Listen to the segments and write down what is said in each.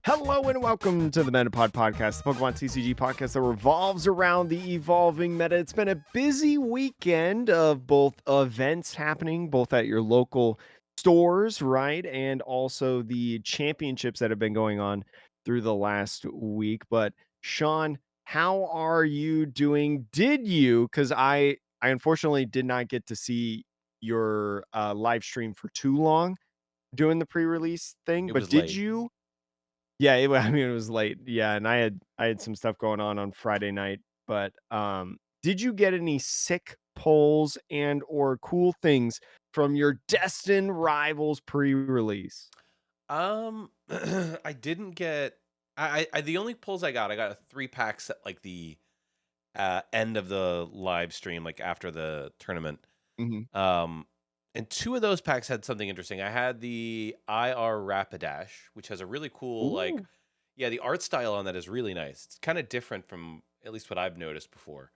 Hello and welcome to the Metapod Podcast, the Pokemon TCG podcast that revolves around the evolving meta. It's been a busy weekend of both events happening, both at your local stores, right? And also the championships that have been going on through the last week. But Sean, how are you doing? Because I unfortunately did not get to see your live stream for too long doing the pre-release thing, It but was did late. you? Yeah, I mean, it was late. Yeah, and I had some stuff going on Friday night, but, did you get any sick polls and or cool things from your Destined Rivals pre-release? I didn't get I the only pulls I got a 3 packs at like the end of the live stream, like after the tournament. Mhm. Um and two of those packs had something interesting. I had the IR Rapidash, which has a really cool Ooh. yeah, the art style on that is really nice. It's kind of different from at least what I've noticed before.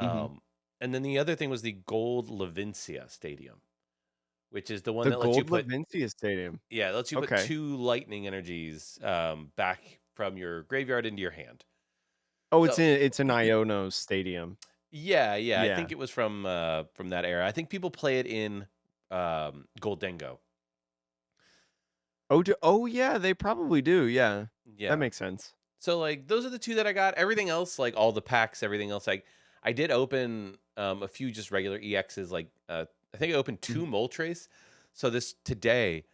Mhm. Um and then the other thing was the Gold Lavincia Stadium, which is the one The that lets you Gold put Lavincia Stadium. Yeah, it lets you put Okay. 2 lightning energies, back from your graveyard into your hand. Oh, So it's in Iono's stadium. yeah, I Yeah. think it was from that era. I think people play it in, Goldengo. Oh, yeah, they probably do, yeah. That Yeah. makes sense. So, like, those are the 2 that I got. Everything else, like, all the packs, everything else, like, I did open, a few just regular EXs, like, I think I opened 2 Mhm. Moltres. So this today,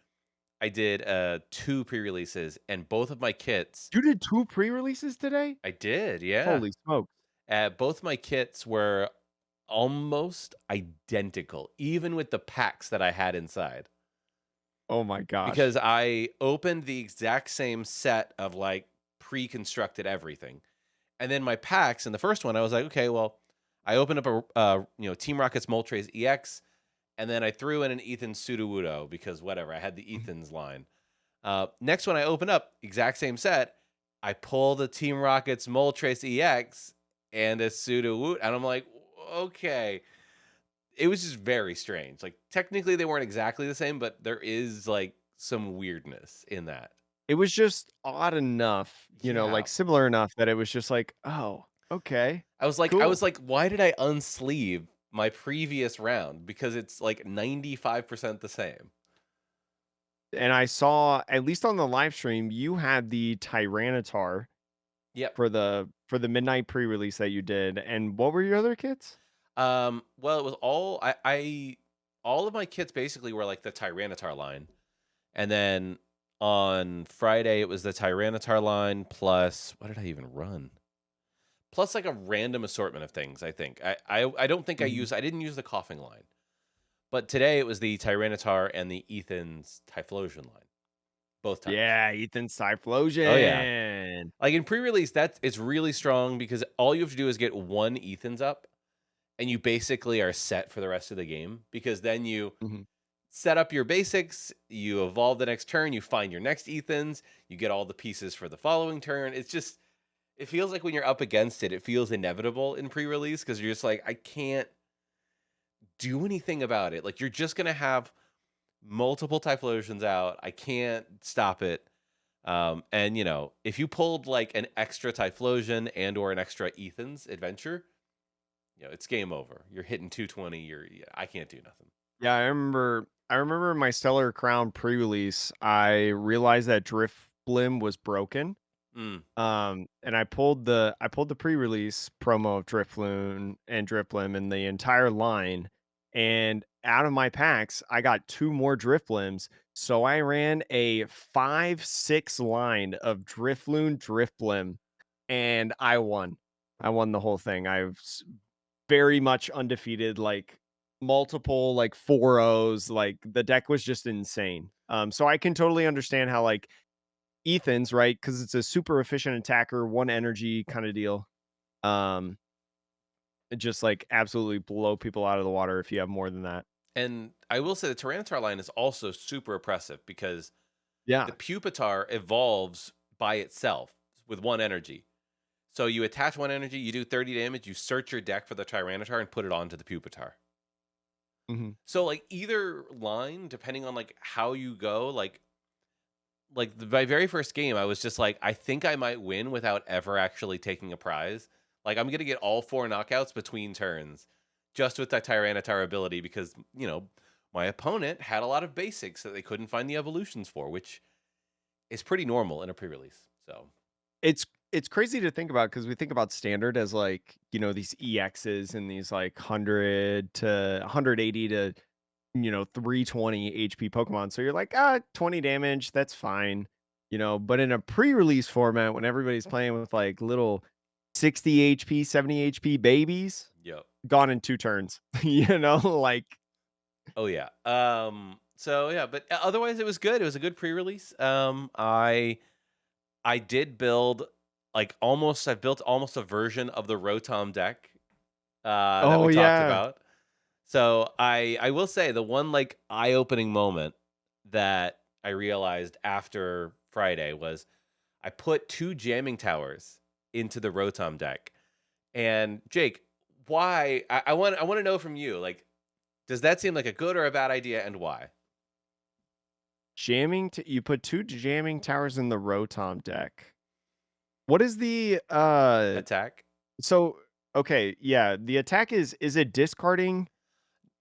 I did, 2 pre-releases, and both of my kits You did 2 pre-releases today? I did, yeah. Holy smokes. Both my kits were almost identical, even with the packs that I had inside. Oh my Because gosh. I opened the exact same set of like pre-constructed everything. And then my packs in the first one, I was like, okay, well, I opened up a Team Rocket's Moltres EX, and then I threw in an Ethan Sudowoodo because whatever, I had the Mhm. Ethan's line. Next one I open up, exact same set. I pull the Team Rocket's Moltres EX and a Sudowoodo, and I'm like, okay, it was just very strange. Like technically they weren't exactly the same, but there is like some weirdness in that. It was just odd enough, Yeah. like, similar enough that it was just like, "Oh, okay, I cool." was like, why did I unsleeve my previous round? Because it's like 95% the same. And I saw, at least on the live stream, you had the Tyranitar Yep. for the midnight pre-release that you did, and what were your other kits? Well, it was all I all of my kits basically were like the Tyranitar line. And then on Friday it was the Tyranitar line plus what did I even run? Plus like a random assortment of things, I think. I don't think Mhm. I didn't use the coughing line. But today it was the Tyranitar and the Ethan's Typhlosion line. Both times. Yeah, Ethan Oh yeah. Typhlosion. Like in pre-release, that it's really strong because all you have to do is get one Ethan's up and you basically are set for the rest of the game because then you Mhm. set up your basics, you evolve the next turn, you find your next Ethan's, you get all the pieces for the following turn. It's just it feels like when you're up against it, it feels inevitable in pre-release because you're just like, I can't do anything about it. Like you're just gonna have multiple Typhlosions out. I can't stop it. And if you pulled like an extra Typhlosion and or an extra Ethan's adventure, it's game over. You're hitting 220. Yeah, I can't do nothing. Yeah, I remember my Stellar Crown pre-release, I realized that Drifblim was broken. Mm. And I pulled the pre-release promo of Drifloon and Drifblim and the entire line, and out of my packs, I got 2 more Drifblims, so I ran a 5-6 line of Drifloon, Drifblim, and I won. I won the whole thing. Very much undefeated, like, multiple, like, 4-0s, like, the deck was just insane. So I can totally understand how, like, Ethan's, right? Because it's a super efficient attacker, 1 energy kinda deal. Um, just, like, absolutely blow people out of the water if you have more than that. And I will say the Tyranitar line is also super oppressive because the Yeah. Pupitar evolves by itself with one energy. So you attach one energy, you do 30 damage, you search your deck for the Tyranitar and put it onto the Pupitar. Mhm. So like either line, depending on like how you go, like like my very first game, I was just like, I think I might win without ever actually taking a prize. Like I'm gonna get all 4 knockouts between turns, just with that Tyranitar ability because my opponent had a lot of basics that they couldn't find the evolutions for, which is pretty normal in a pre-release. So It's crazy to think about because we think about standard as like, these EXs and these like 100 to 180 to 320 HP Pokemon. So you're like, 20 damage, that's fine. But in a pre-release format, when everybody's playing with like little 60 HP, 70 HP babies, yep. gone in 2 turns. Like Oh yeah. So yeah, but otherwise it was good. It was a good pre-release. I did build I built almost a version of the Rotom deck that we oh talked yeah. about. So I will say the one like eye-opening moment that I realized after Friday was I put 2 jamming towers into the Rotom deck. And Jake, why I want to know from you, like, does that seem like a good or a bad idea and why? You put 2 jamming towers in the Rotom deck. What is the Attack? so okay, yeah, the attack is it discarding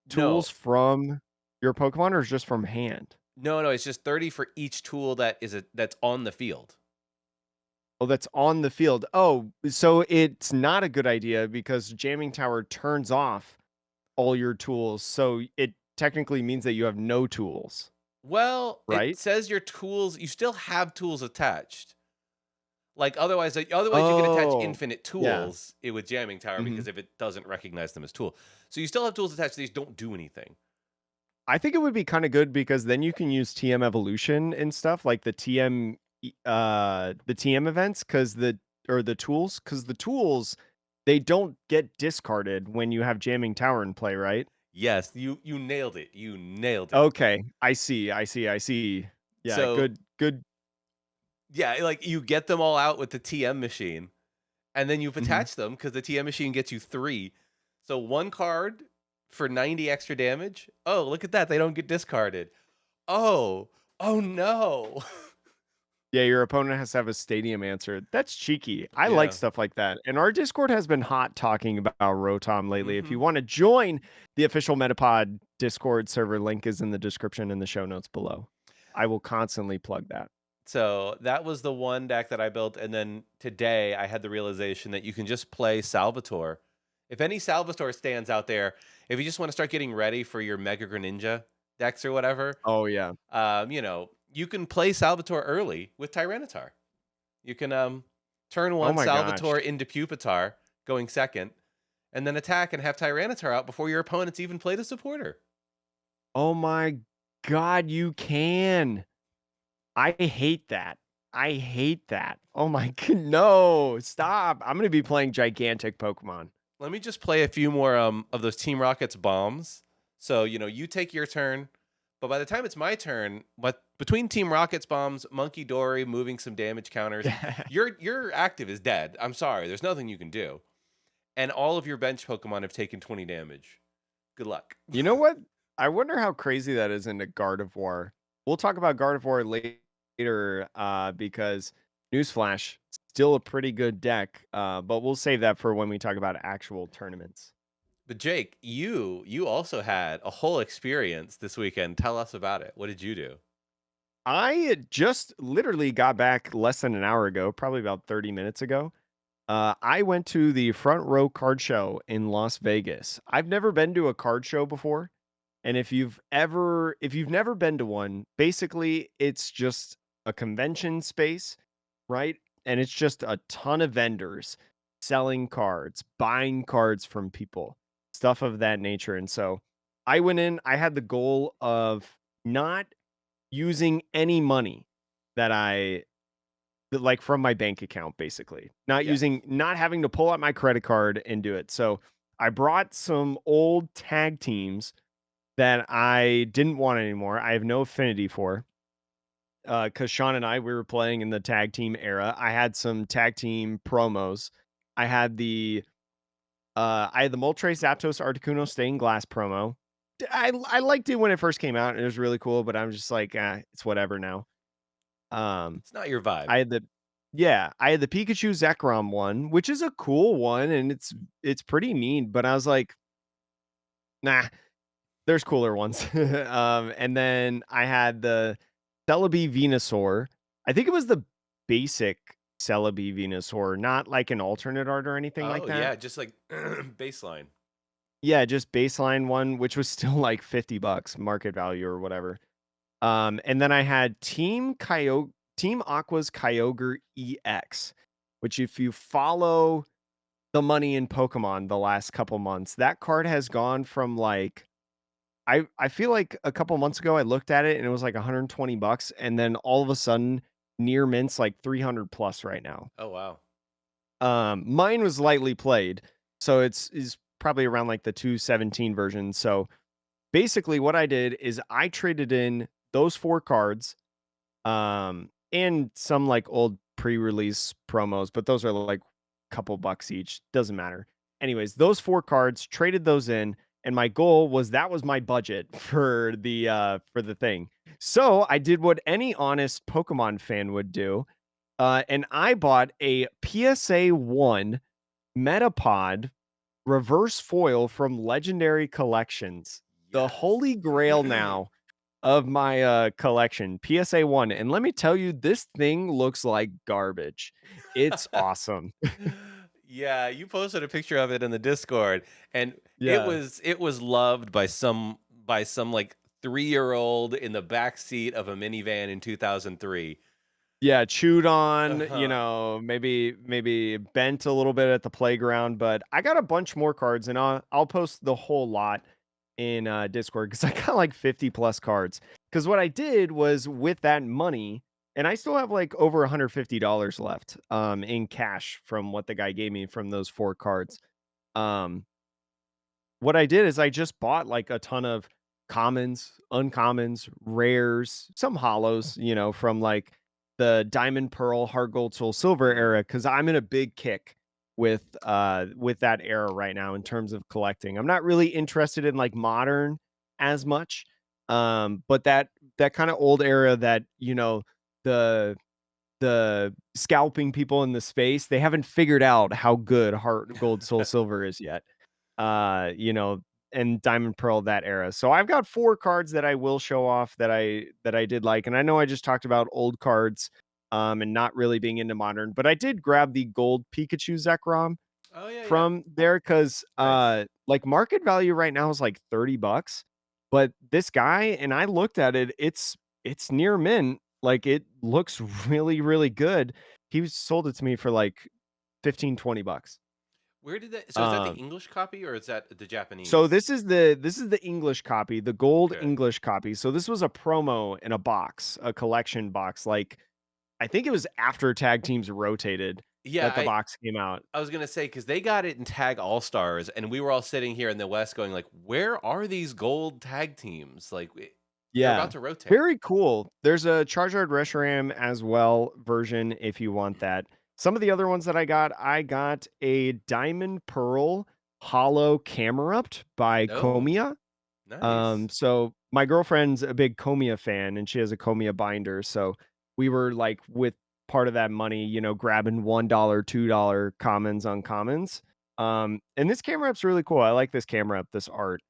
No. tools from your Pokemon or is just from hand? No, no, it's just 30 for each tool that's on the field. Oh, that's on the field. Oh, so it's not a good idea because jamming tower turns off all your tools. So it technically means that you have no tools, Well, it right? says your tools you still have tools attached. Like, otherwise you could attach Oh, infinite yeah. tools with jamming tower Mhm. because if it doesn't recognize them as tool. So you still have tools attached, these don't do anything. I think it would be kinda good because then you can use TM evolution and stuff like the TM events the tools, because the tools, they don't get discarded when you have jamming tower in play, right? Yes, you nailed it. You nailed it. Okay, I see. Yeah, So, good. yeah, like, you get them all out with the TM machine, and then you've Mhm. attached them because the TM machine gets you 3. So 1 card for 90 extra damage. Oh, look at that, they don't get discarded. Oh, oh no. Yeah, your opponent has to have a stadium answer. That's cheeky. I like Yeah. stuff like that. And our Discord has been hot talking about Rotom lately. If you Mhm. wanna join the official Metapod Discord server, link is in the description in the show notes below. I will constantly plug that. So that was the one deck that I built, and then today I had the realization that you can just play Salvatore. If any Salvatore stands out there, if you just want to start getting ready for your Mega Greninja decks or whatever, Oh, yeah. you can play Salvatore early with Tyranitar. You can turn Oh one my gosh. Salvatore into Pupitar, going second, and then attack and have Tyranitar out before your opponents even played a supporter. Oh my god, you can. I hate that. I hate that. Oh my god, no, stop. I'm gonna be playing gigantic Pokemon. Let me just play a few more of those Team Rockets bombs. So, you take your turn, but by the time it's my turn, but between Team Rockets bombs, Monkey Dory moving some damage counters, your active is dead. I'm sorry, there's nothing you can do. And all of your bench Pokemon have taken 20 damage. Good luck. You know what? I wonder how crazy that is into Gardevoir. We'll talk about Gardevoir later, because newsflash, still a pretty good deck, but we'll save that for when we talk about actual tournaments. But Jake, you also had a whole experience this weekend. Tell us about it. What did you do? I just literally got back less than an hour ago, probably about 30 minutes ago. I went to the Front Row Card Show in Las Vegas. I've never been to a card show before, and if you've never been to one, basically it's just a convention space, right? And it's just a ton of vendors selling cards, buying cards from people, stuff of that nature. And so I went in, I had the goal of not using any money that like from my bank account, basically. Yes. Not having to pull out my credit card and do it. So I brought some old tag teams that I didn't want anymore. I have no affinity for. Because Sean and we were playing in the tag team era. I had some tag team promos. I had the Moltres Zapdos Articuno stained glass promo. I liked it when it first came out and it was really cool, but I'm just like, it's whatever now. Um, It's not your vibe. I had the yeah, I had the Pikachu Zekrom one, which is a cool one, and it's pretty neat, but I was like, "Nah, there's cooler ones." And then I had the Celebi Venusaur. I think it was the basic Celebi Venusaur, not like an alternate art or anything like Oh, that. yeah, just like baseline. Yeah, just baseline one, which was still like $50 market value or whatever. And then I had Team Aqua's Kyogre EX, which if you follow the money in Pokemon the last couple months, that card has gone from like I feel like a couple months ago I looked at it and it was like $120, and then all of a sudden near mint's like 300 plus right now. Oh, wow. Mine was lightly played, so it's is probably around like the 217 version. So basically what I did is I traded in those 4 cards, and some like old pre-release promos, but those are like a couple bucks each, doesn't matter. Anyways, those 4 cards, traded those in, and my goal was that was my budget for the thing. So, I did what any honest Pokemon fan would do, and I bought a PSA 1 Metapod reverse foil from Legendary Collections, the Yes. holy grail now of my, collection, PSA 1, and let me tell you, this thing looks like garbage. It's awesome. Yeah, you posted a picture of it in the Discord, and Yeah. it was loved by some, like, three-year-old in the back seat of a minivan in 2003. Yeah, chewed on, Uh-huh. maybe bent a little bit at the playground, but I got a bunch more cards, and I'll post the whole lot in, Discord because I got, like, 50 plus cards. Because what I did was with that money and I still have, like, over $150 left, in cash from what the guy gave me from those 4 cards. Um What I did is I just bought, like, a ton of commons, uncommons, rares, some holos, from, like, the Diamond, Pearl, Heart Gold, Soul Silver Mhm. era, because 'cause I'm in a big kick with that era right now in terms of collecting. I'm not really interested in, like, modern as much, but that kinda old era that, the the scalping people in the space, they haven't figured out how good Heart Gold, Soul Silver is yet uh, you know, and Diamond Pearl that era. So I've got 4 cards that I will show off that I did like, and I know I just talked about old cards, and not really being into modern, but I did grab the gold Pikachu Zekrom Oh, yeah, yeah. from there because Nice. like, market value right now is like $30, but this guy and I looked at it, it's near mint, like, it looks really, really good. He sold it to me for, like, 15-20 bucks. Where did that so is that the Um English copy or is that the So Japanese? this is the English copy, the gold Okay. English copy. So this was a promo in a box, a collection box. Like I think it was after tag teams rotated Yeah, that the box came out. I was gonna say because they got it in Tag All-Stars, and we were all sitting here in the West going like, "Where are these gold tag teams?" Like, they're about Yeah. to rotate. Very cool. There's a Charizard Reshiram as well version if you want that. Some of the other ones that I got a Diamond Pearl Hollow Camerupt by Oh, Komiya. nice. So my girlfriend's a big Komiya fan and she has a Komiya binder. So we were like with part of that money, grabbing $1, $2 commons on commons. And this camera app's really cool. I like this camera up, this art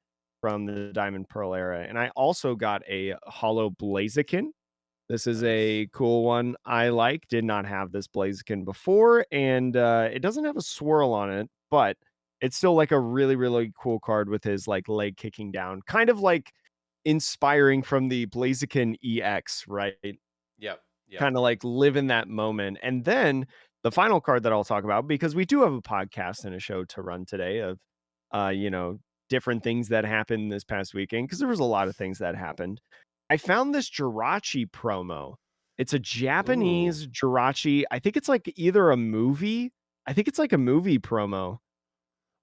from the Diamond Pearl era. And I also got a hollow Blaziken. This is Nice. a cool one I like. Did not have this Blaziken before, and it doesn't have a swirl on it, but it's still like a really, really cool card with his like leg kicking down, kind of like inspiring from the Blaziken EX, right? Yep, yep. Kinda, like, live in that moment, and then the final card that I'll talk about, because we do have a podcast and a show to run today of, different things that happened this past weekend, because there was a lot of things that happened. I found this Jirachi promo. It's a Ooh. Japanese Jirachi. I think it's, like, either a movie. I think it's, like, a movie promo.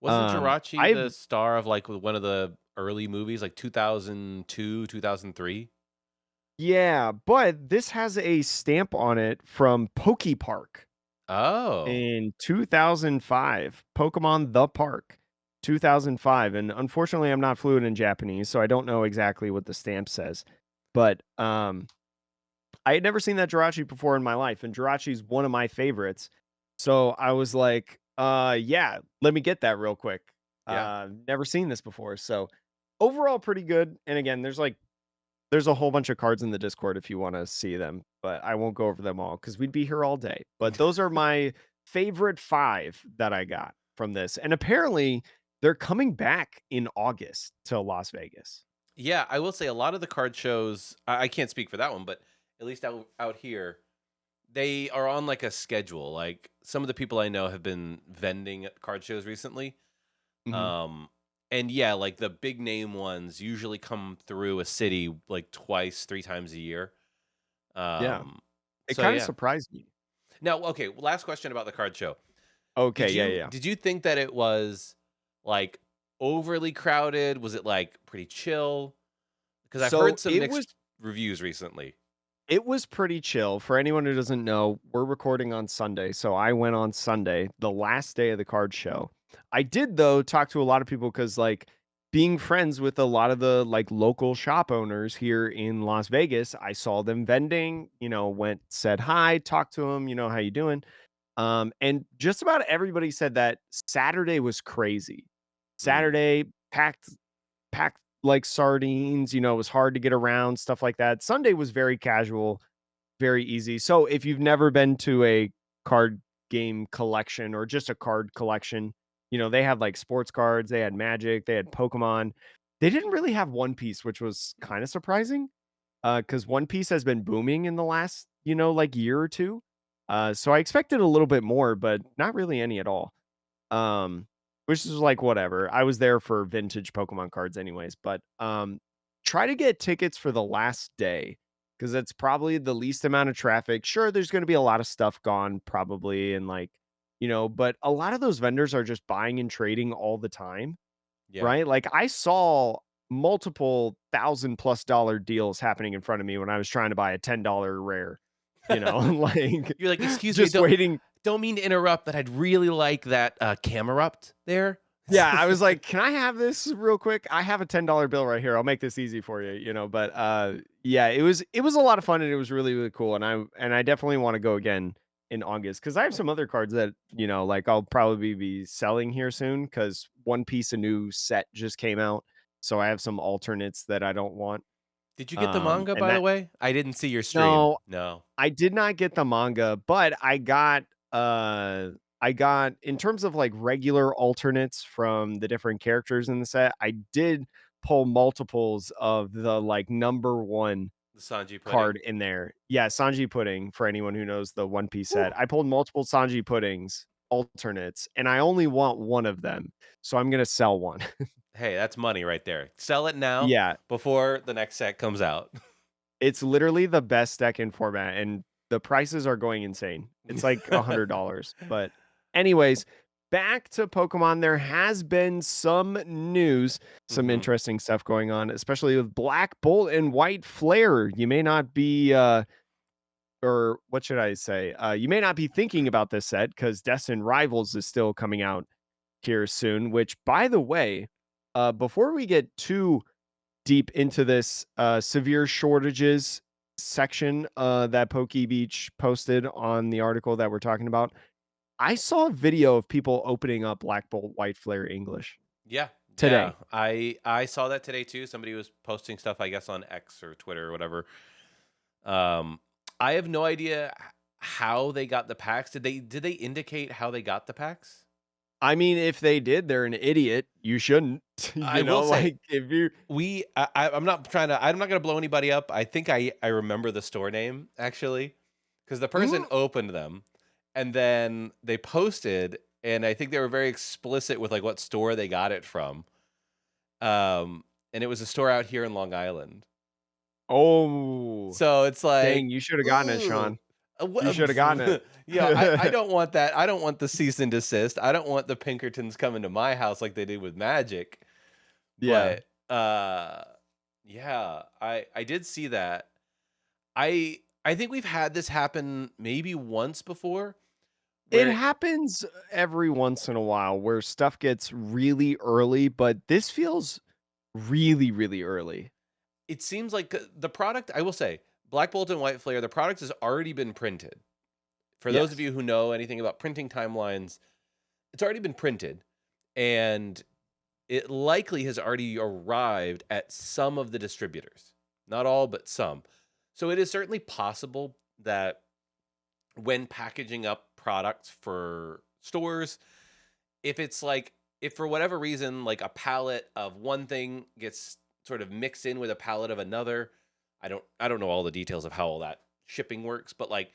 Wasn't Jirachi I've the star of, like, one of the early movies, like 2002, 2003? Yeah, but this has a stamp on it from Park. Oh. In 2005, Pokemon The Park, 2005, and unfortunately, I'm not fluent in Japanese, so I don't know exactly what the stamp says, but, I had never seen that Jirachi before in my life, and Jirachi's one of my favorites. So I was like, yeah, let me get that real quick. Yeah. Never seen this before. So overall pretty good. And again, there's a whole bunch of cards in the Discord if you want to see them, but I won't go over them all because we'd be here all day. But those are my favorite 5 that I got from this. And apparently they're coming back in August to Las Vegas. Yeah, I will say a lot of the card shows, I can't speak for that one, but at least out here, they are on like a schedule. Like some of the people I know have been vending at card shows recently. Mhm. Um and yeah, like the big name ones usually come through a city like twice, 3 times a year. Yeah. Um It so kind of yeah. surprised me. Now, okay, last question about the card show. Okay, Did yeah, you yeah. did you think that it was like overly crowded? Was it like pretty chill? Because I've So heard some mixed reviews recently. it was pretty chill. For anyone who doesn't know, we're recording on Sunday. So I went on Sunday, the last day of the card show. I did though talk to a lot of people cuz like being friends with a lot of the like local shop owners here in Las Vegas, I saw them vending, went said hi, talked to them, how you doing? And just about everybody said that Saturday was crazy. Mm, Saturday packed like sardines, it was hard to get around, stuff like that. Sunday was very casual, very easy. So if you've never been to a card game collection or just a card collection, they had like sports cards, they had Magic, they had Pokemon. They didn't really have One Piece, which was kind of surprising because One Piece has been booming in the last, like year or two. So I expected a little bit more, but not really any at all. Which is like whatever. I was there for vintage Pokemon cards anyways, but try to get tickets for the last day because that's probably the least amount of traffic. Sure, there's going to be a lot of stuff gone probably and like, but a lot of those vendors are just buying and trading all the time, yeah. right? Like I saw multiple $1,000+ deals happening in front of me when I was trying to buy a $10 rare, like You're like, "Excuse me, just waiting. don't mean to interrupt, but I'd really like that, Camerupt there." Yeah, I was like, "Can I have this real quick? I have a $10 bill right here. I'll make this easy for you," but, yeah, it was a lot of fun and it was really, really cool, and I definitely wanna go again in August because I have some other cards that, like, I'll probably be selling here soon because One Piece, a new set just came out, so I have some alternates that I don't want, Did you get the manga, and by the that way? I didn't see your stream. No, No. I did not get the manga, but I got in terms of like regular alternates from the different characters in the set, I did pull multiples of the like number 1 The Sanji card pudding? in there. Yeah, Sanji Pudding for anyone who knows the One Piece Whew. set. I pulled multiple Sanji Puddings alternates and I only want one of them. So I'm going to sell one. Hey, that's money right there. Sell it now Yeah, before the next set comes out. it's literally the best deck in format, and the prices are going insane. It's like $100. But anyways, back to Pokemon. There has been some news, some Mhm. interesting stuff going on, especially with Black Bolt and White Flare. You may not be or what should I say? You may not be thinking about this set because Destin Rivals is still coming out here soon, which by the way, before we get too deep into this severe shortages section that Pokey Beach posted on the article that we're talking about. I saw a video of people opening up Black Bolt White Flare English Yeah, yeah. today. I saw that today too. Somebody was posting stuff, I guess, on X or Twitter or whatever. Um, I have no idea how they got the packs. Did they indicate how they got the packs? I mean, if they did, they're an idiot. You shouldn't, I will say like if you I'm not trying to. I'm not gonna blow anybody up. I think I remember the store name actually, because the person Mhm. opened them, and then they posted, and I think they were very explicit with like what store they got it from. And it was a store out here in Long Island. Oh, So it's like, dang, you should have gotten it, ugh. Sean. You should have gotten Yeah, I it. don't want that. I don't want the cease and desist. I don't want the Pinkertons coming to my house like they did with Magic. Yeah. But yeah, I did see that. I think we've had this happen maybe once before It where happens every once in a while where stuff gets really early, but this feels really, really early. it seems like the product, I will say, Black Bolt and White Flare, the product has already been printed. For those of Yes. you who know anything about printing timelines, it's already been printed, and it likely has already arrived at some of the distributors. Not all, but some. So it is certainly possible that when packaging up products for stores, if it's like if for whatever reason like a pallet of one thing gets sort of mixed in with a pallet of another, I don't know all the details of how all that shipping works, but like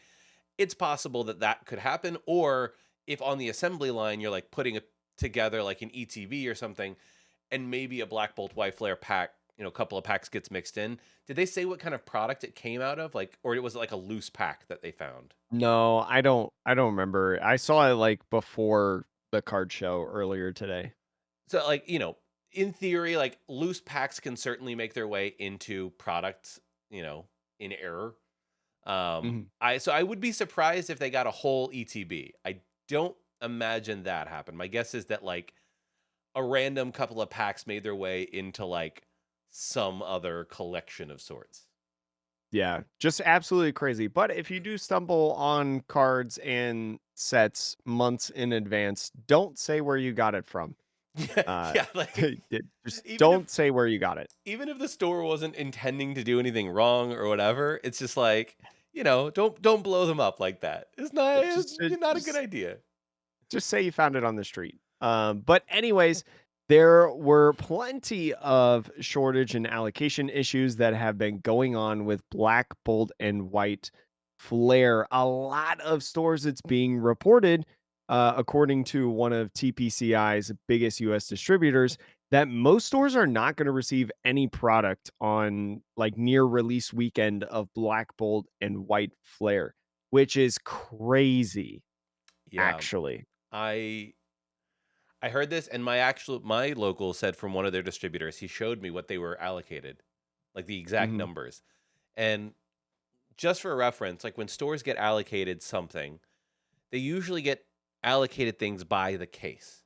it's possible that that could happen. Or if on the assembly line you're like putting it together like an ETB or something, and maybe a Black Bolt Y Flare pack, a couple of packs gets mixed in. Did they say what kind of product it came out of? Like, or it was like a loose pack that they found? No, I don't remember. I saw it, like, before the card show earlier today. So, like, in theory, like loose packs can certainly make their way into products, in error. Mhm. I would be surprised if they got a whole ETB. I don't imagine that happened. My guess is that like a random couple of packs made their way into like some other collection of sorts. Yeah, just absolutely crazy. But if you do stumble on cards and sets months in advance, don't say where you got it from. Yeah, Uh, yeah, like just even if don't say where you got it. even if the store wasn't intending to do anything wrong or whatever, it's just like, don't blow them up like that. It's Just not a good idea. just say you found it on the street. But anyways, there were plenty of shortage and allocation issues that have been going on with Black Bolt and White Flare. A lot of stores, it's being reported, according to one of TPCI's biggest US distributors, that most stores are not going to receive any product on like near release weekend of Black Bolt and White Flare, which is crazy, Yeah. actually. I I heard this, and my local said from one of their distributors, he showed me what they were allocated, like the exact Mhm. numbers. And just for reference, like when stores get allocated something, they usually get allocated things by the case,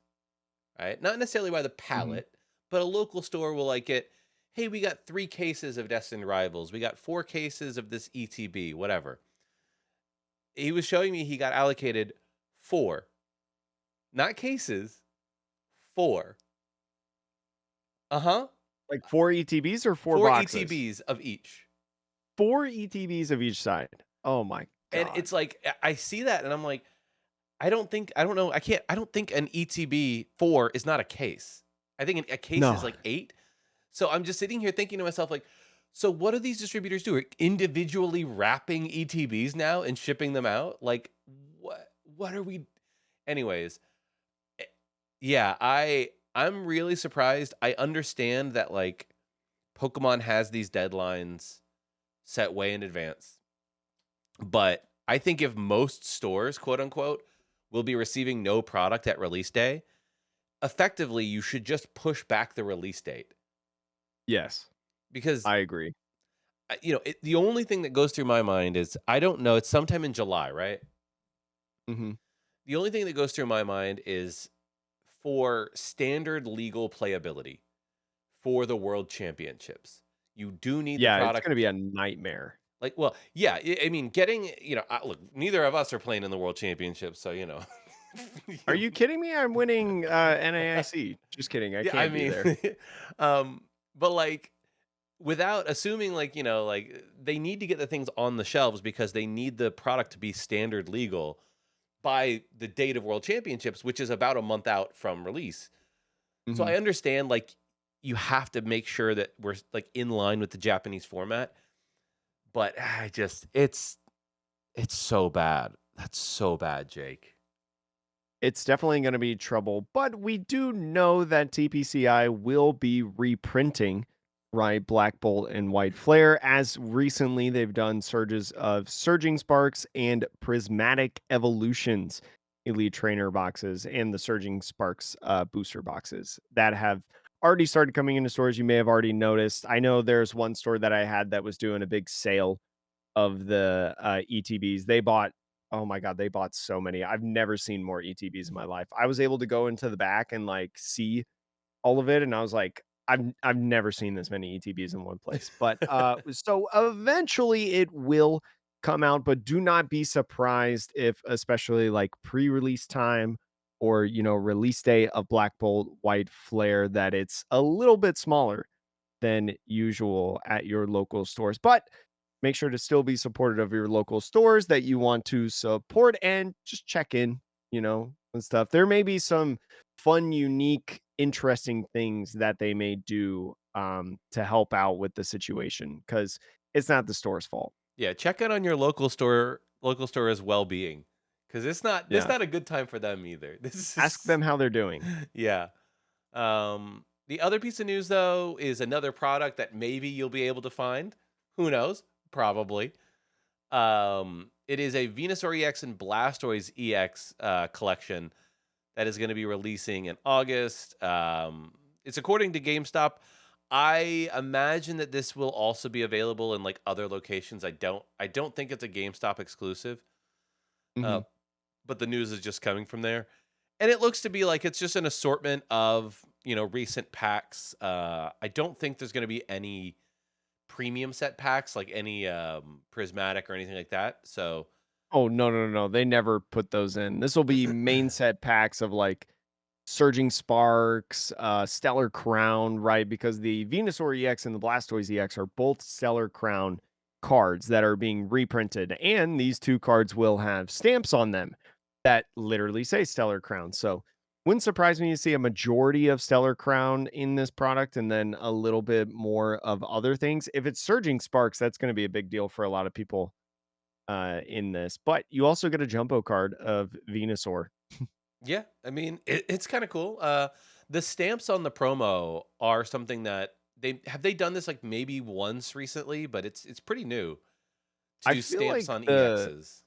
right? Not necessarily by the Mhm. pallet, but a local store will like get, hey, we got 3 cases of Destined Rivals, we got 4 cases of this ETB, whatever. He was showing me he got allocated four, not cases, four. Uh huh. Like 4 ETBs or 4 4 boxes? ETBs of each. 4 ETBs of each side. Oh my And god. it's like I see that and I'm like, I don't know, I don't think an ETB 4 is not a case. I think a case is No. like 8. So I'm just sitting here thinking to myself like, so what do these distributors do? Are individually wrapping ETBs now and shipping them out? Like what are we anyways, eh, yeah, I'm really surprised. I understand that like Pokemon has these deadlines set way in advance. But I think if most stores, quote unquote, will be receiving no product at release day, effectively you should just push back the release date Yes, because I agree. the only thing that goes through my mind is I don't know. It's sometime in July, right? Mhm. The only thing that goes through my mind is for standard legal playability for the world championships. You do need the Yeah, it's product. gonna be a nightmare. Like, well, yeah, I mean, getting, look, neither of us are playing in the world championships, so, Are you you kidding me? I'm winning, NAIC. Just kidding, I yeah, I can't be mean, there. but like, without assuming, like, like they need to get the things on the shelves because they need the product to be standard legal by the date of world championships, which is about a month out from release. So Mhm. I understand, like, you have to make sure that we're like in line with the Japanese format, but I just, it's so bad. That's so bad, Jake. It's definitely gonna be trouble, but we do know that TPCI will be reprinting, right, Black Bolt and White Flare, as recently they've done surges of Surging Sparks and Prismatic Evolutions Elite Trainer boxes and the Surging Sparks booster boxes that have already started coming into stores. You may have already noticed. I know there's one store that I had that was doing a big sale of the, ETBs. They bought oh my god, they bought so many. I've never seen more ETBs in my life. I was able to go into the back and, like, see all of it, and I was like, I've never seen this many ETBs in one place, but, so eventually it will come out, but do not be surprised if, especially, like, pre-release time or, release day of Black Bolt White Flare, that it's a little bit smaller than usual at your local stores. But make sure to still be supportive of your local stores that you want to support, and just check in, and stuff. There may be some fun, unique, interesting things that they may do to help out with the situation, because it's not the store's fault. Yeah, check out on your local store's well-being, because it's Yeah. not a good time for them either. This Ask is them how they're doing. yeah. The other piece of news though is another product that maybe you'll be able to find. Who knows? Probably. It is a Venusaur EX and Blastoise EX collection that is going to be releasing in August. It's according to GameStop. I imagine that this will also be available in like other locations. I don't think it's a GameStop exclusive. Uh, Mhm. but the news is just coming from there. And it looks to be like it's just an assortment of, recent packs. I don't think there's going to be any premium set packs, like any prismatic or anything like that. So, Oh, no, no, no, they never put those in. This will be main set packs of, like, Surging Sparks, Stellar Crown, right? Because the Venusaur EX and the Blastoise EX are both Stellar Crown cards that are being reprinted, and these 2 cards will have stamps on them that literally say Stellar Crown. So, wouldn't surprise me to see a majority of Stellar Crown in this product, and then a little bit more of other things. If it's Surging Sparks, that's gonna be a big deal for a lot of people in this. But you also get a jumbo card of Venusaur. yeah, I mean, it's kind of cool. The stamps on the promo are something that they done this like maybe once recently, but it's pretty new to I do feel stamps like on EXs.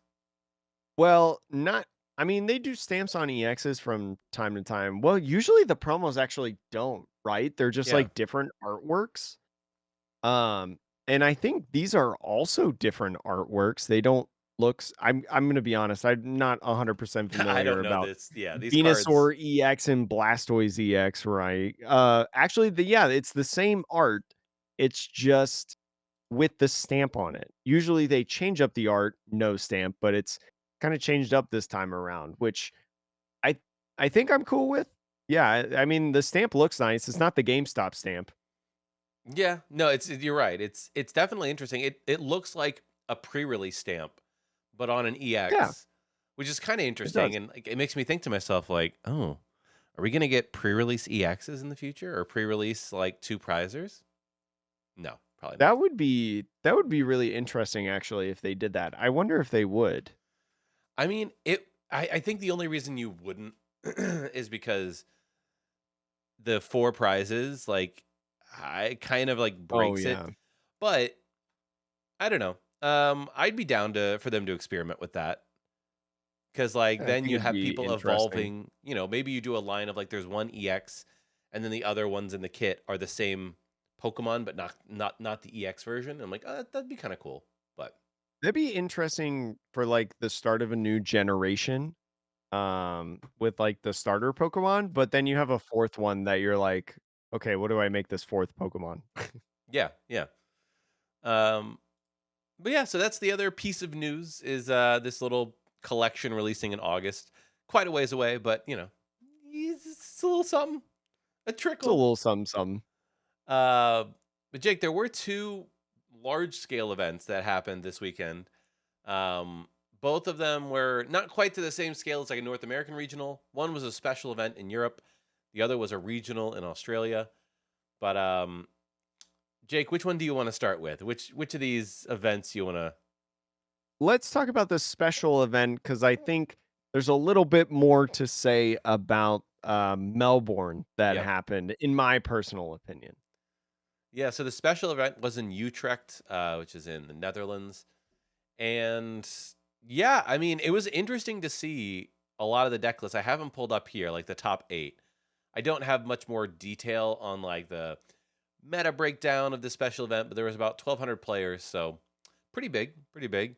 well, not, I mean, they do stamps on EXs from time to time. Well, usually the promos actually don't, right? They're just Yeah. like different artworks. Um, and I think these are also different artworks. They don't I'm gonna be honest, I'm not 100% I familiar don't know about this. Yeah, these cards. Venusaur EX and Blastoise EX, right? Actually, yeah, it's the same art. It's just with the stamp on it. Usually they change up the art, no stamp, but it's kind of changed up this time around, which I I think I'm cool with. Yeah, I mean the stamp looks nice. It's not the GameStop stamp. Yeah, no, you're right. It's definitely interesting. It looks like a pre-release stamp, but on an Yeah, EX, which is kind of it interesting, does. and like, it makes me think to myself like, oh, are we gonna get pre-release EXs in the future, or pre-release like two prizers? No, probably not. That would be really interesting actually if they did that. I wonder if they would. I mean, I think the only reason you wouldn't is because the four prizes, like, I kind of like Oh breaks it, yeah. but I don't know. I'd be down to for them to experiment with that. 'Cause, like, I then think you it'd have be people interesting. evolving, maybe you do a line of, like, there's one EX, and then the other ones in the kit are the same Pokemon, but not the EX version. I'm like, "Oh, that'd be kinda cool." But That'd be interesting for like the start of a new generation, with like the starter Pokemon, but then you have a fourth one that you're like, okay, what do I make this fourth Pokemon? yeah, yeah. Um, but yeah, so that's the other piece of news is, this little collection releasing in August. Quite a ways away, but, it's a little something, a It's a trickle. little something, something. Uh, but Jake, there were 2 large scale events that happened this weekend. Um, Both of them were not quite to the same scale as like a North American regional. One was a special event in Europe. The other was a regional in Australia. But Jake, which one do you want to start with? Which of these events you want to? Let's talk about this special event because I think there's a little bit more to say about Melbourne that Yep. happened, in my personal opinion. Yeah. So the special event was in Utrecht, which is in the Netherlands, and yeah, I mean, it was interesting to see a lot of the deck lists. I have them pulled up here, like the top 8. I don't have much more detail on like the meta breakdown of the special event, but there was about 1,200 players, so pretty big, pretty big.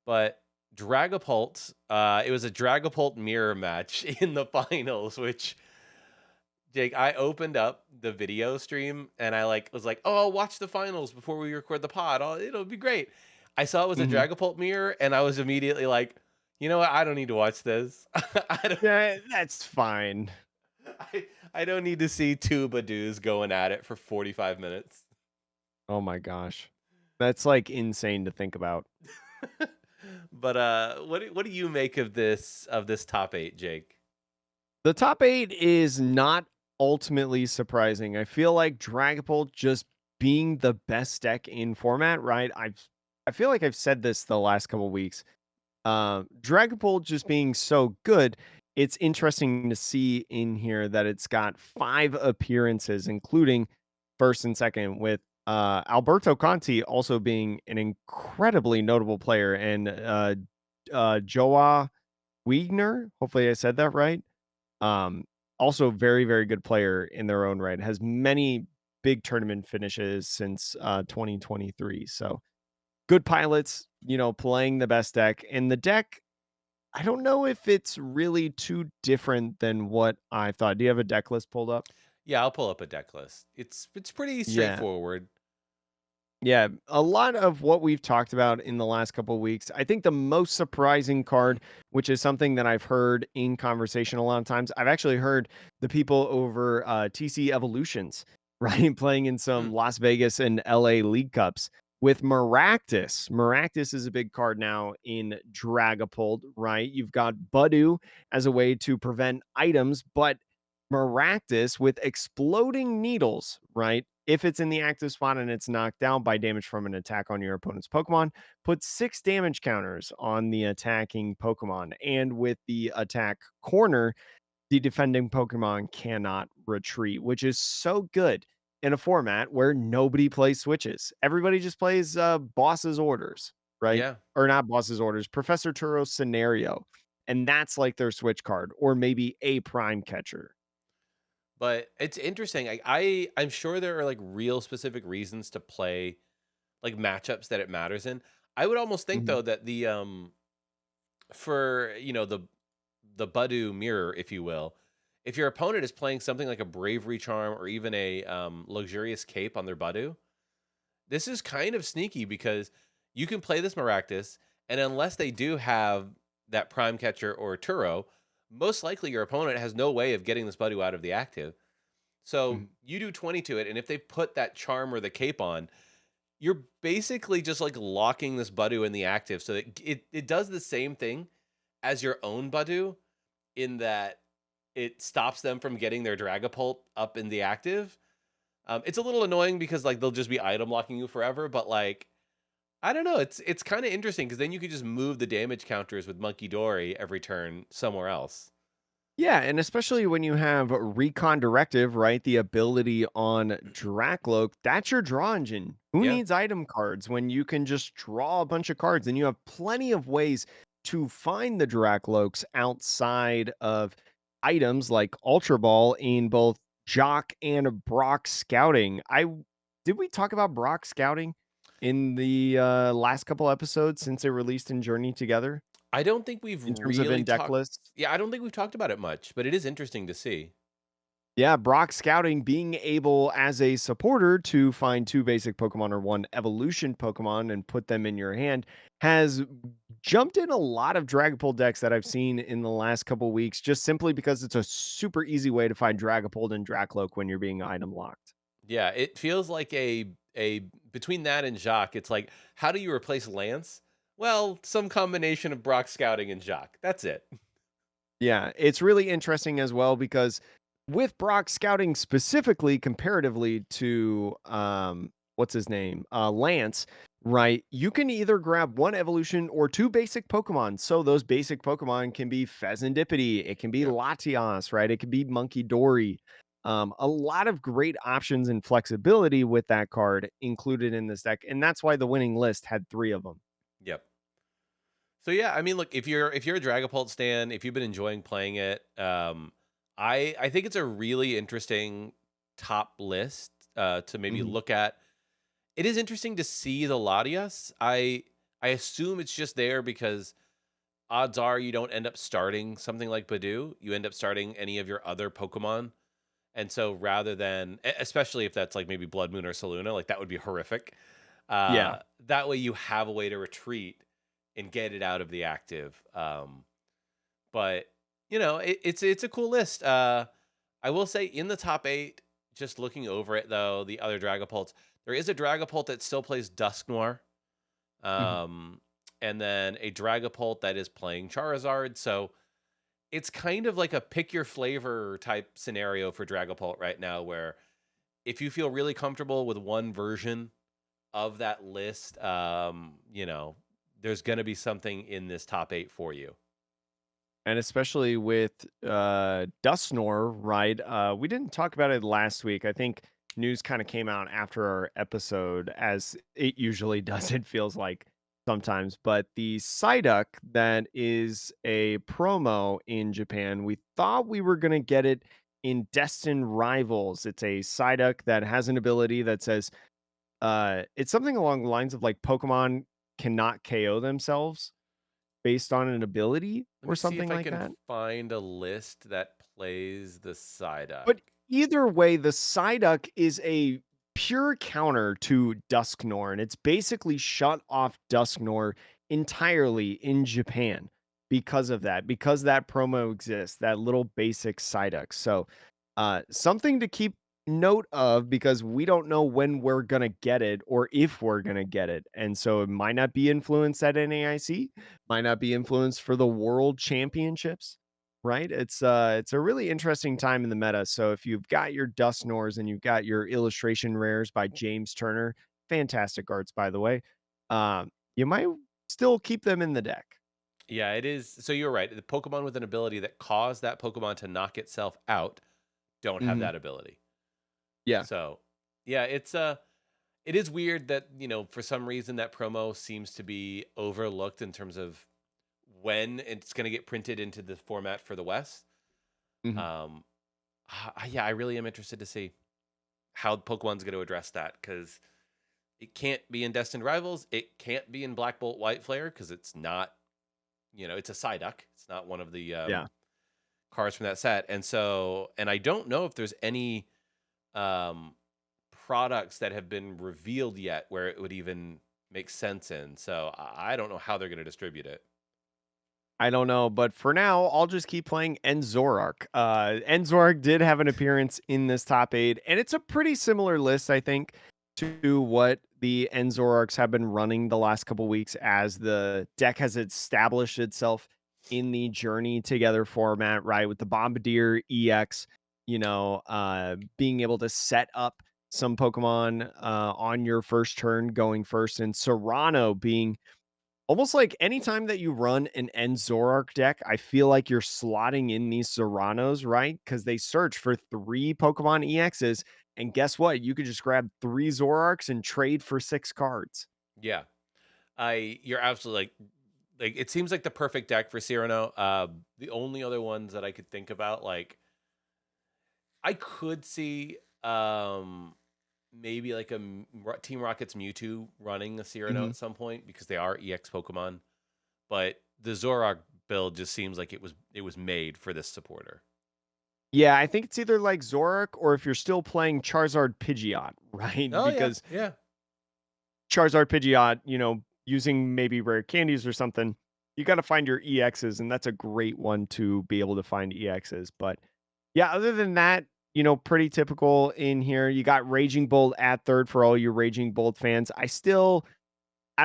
But Dragapult, it was a Dragapult mirror match in the finals, which Jake, I opened up the video stream, and I like was like, "Oh, I'll watch the finals before we record the pod. It'll be great." I saw it was a Mhm. Dragapult mirror, and I was immediately like, "You know what? I don't need to watch this. I don't Yeah, that's fine. I don't need to see two Badoos going at it for 45 minutes." Oh my gosh. That's, like, insane to think about. But, what do you make of this top 8, Jake? The top 8 is not ultimately surprising. I feel like Dragapult just being the best deck in format, right? I feel like I've said this the last couple weeks. Dragapult just being so good, it's interesting to see in here that it's got 5 appearances, including first and second, with Alberto Conti also being an incredibly notable player, and Joa Wiegner, hopefully I said that right. Um, Also very, very good player in their own right. Has many big tournament finishes since 2023. So good pilots, playing the best deck. And the deck, I don't know if it's really too different than what I thought. Do you have a deck list pulled up? Yeah, I'll pull up a deck list. It's pretty Yeah. straightforward. Yeah, a lot of what we've talked about in the last couple of weeks. I think the most surprising card, which is something that I've heard in conversation a lot of times, I've actually heard the people over TC Evolutions, right, playing in Hmm, some Las Vegas and LA League Cups with Maractus. Maractus is a big card now in Dragapult, right? You've got Budu as a way to prevent items, but Maractus with exploding needles, right? If it's in the active spot and it's knocked down by damage from an attack on your opponent's Pokemon, put 6 damage counters on the attacking Pokemon. And with the attack corner, the defending Pokemon cannot retreat, which is so good in a format where nobody plays switches. Everybody just plays boss's orders, right? yeah. Or not boss's orders, Professor Turo's scenario. And that's like their switch card, or maybe a prime catcher. But it's interesting. I'm sure there are, like, real specific reasons to play, like, matchups that it matters in. I would almost think, Mhm. though, that for, the Budu mirror, if you will, if your opponent is playing something like a Bravery Charm or even a, Luxurious Cape on their Budu, this is kind of sneaky because you can play this Maractus, and unless they do have that Prime Catcher or Turo, most likely your opponent has no way of getting this Budu out of the active. So Mhm. you do 20 to it, and if they put that charm or the cape on, you're basically just like locking this Budu in the active so that it does the same thing as your own Budu in that it stops them from getting their Dragapult up in the active. It's a little annoying because like they'll just be item locking you forever, but like I don't know, it's kind of interesting because then you could just move the damage counters with Monkey Dory every turn somewhere else. Yeah, and especially when you have Recon Directive, right? The ability on Drakloak, that's your draw engine. Who Yeah. needs item cards when you can just draw a bunch of cards and you have plenty of ways to find the Drakloaks outside of items like Ultra Ball in both Jock and Brock Scouting. Did we talk about Brock Scouting in the last couple episodes since it released in Journey together I don't think we've in terms of really in deck talked lists? Yeah, I don't think we've talked about it much, but it is interesting to see. Yeah, Brock Scouting being able as a supporter to find 2 basic Pokemon or 1 evolution Pokemon and put them in your hand has jumped in a lot of Dragapult decks that I've seen in the last couple weeks, just simply because it's a super easy way to find Dragapult and Drakloak when you're being item locked. Yeah, it feels like a between that and Jacques, it's like, how do you replace Lance? Well, some combination of Brock Scouting and Jacques. That's it. Yeah, it's really interesting as well because with Brock scouting specifically comparatively to what's his name? Lance, right? You can either grab 1 evolution or 2 basic Pokemon. So those basic Pokemon can be Pheasantipity, it can be Yeah. Latias, right? It could be Monkey Dory. A lot of great options and flexibility with that card included in this deck, and that's why the winning list had 3 of them. Yep. So yeah, I mean, look, if you're a Dragapult stan, if you've been enjoying playing it, I think it's a really interesting top list to maybe Mhm. look at. It is interesting to see the Latias. I assume it's just there because odds are you don't end up starting something like Badoo. You end up starting any of your other Pokemon. And so rather than especially if that's like maybe Blood Moon or Saluna, like that would be horrific. Yeah. That way you have a way to retreat and get it out of the active. But it's a cool list. I will say in the top 8, just looking over it though, the other Dragapults, there is a Dragapult that still plays Dusk Noir. Mhm. Um, and then a Dragapult that is playing Charizard. So it's kind of like a pick your flavor type scenario for Dragapult right now, where if you feel really comfortable with one version of that list, there's going to be something in this top 8 for you. And especially with Dustnor, right? We didn't talk about it last week. I think news kind of came out after our episode, as it usually does. It feels like sometimes. But the Psyduck that is a promo in Japan, we thought we were going to get it in Destined Rivals. It's a Psyduck that has an ability that says it's something along the lines of like Pokemon cannot KO themselves based on an ability Let or me see if something I like can that. find a list that plays the Psyduck. But either way, the Psyduck is a pure counter to Dusknoir, it's basically shut off Dusknoir entirely in Japan because that promo exists, that little basic Psyduck. So, something to keep note of because we don't know when we're gonna get it or if we're gonna get it, and so it might not be influenced at NAIC, might not be influenced for the World Championships. Right? It's a really interesting time in the meta. So if you've got your Dustnors and you've got your illustration rares by James Turner, fantastic arts by the way. You might still keep them in the deck. Yeah, it is. So you're right. The Pokemon with an ability that caused that Pokemon to knock itself out don't have Mhm. that ability. Yeah. So, yeah, it is weird that, for some reason that promo seems to be overlooked in terms of when it's going to get printed into the format for the West. Mhm. Um yeah, I really am interested to see how Pokemon's going to address that cuz it can't be in Destined Rivals, it can't be in Black Bolt White Flare cuz it's not, it's a Psyduck. It's not one of the Yeah. cards from that set. And I don't know if there's any um products that have been revealed yet where it would even make sense in. So I don't know how they're going to distribute it. I don't know, but for now, I'll just keep playing Enzorark. Enzorark did have an appearance in this top 8, and it's a pretty similar list, I think, to what the Enzorarks have been running the last couple weeks as the deck has established itself in the Journey Together format, right? With the Bombardier EX, being able to set up some Pokemon on your first turn going first, and Serrano being almost like anytime that you run an End Zoroark deck, I feel like you're slotting in these Serranos, right? Because they search for 3 Pokemon EXs, and guess what? You could just grab 3 Zoroarks and trade for 6 cards. Yeah. You're absolutely like it seems like the perfect deck for Cyrano. The only other ones that I could think about, like I could see maybe like Team Rocket's Mewtwo running a Cyrano Mhm. at some point because they are EX Pokemon. But the Zoroark build just seems like it was made for this supporter. Yeah, I think it's either like Zoroark or if you're still playing Charizard Pidgeot, right? Oh yeah, Because yeah. Charizard Pidgeot, using maybe rare candies or something, you gotta find your EXs, and that's a great one to be able to find EXs, but yeah, other than that, pretty typical in here. You got Raging Bolt at third for all you Raging Bolt fans. I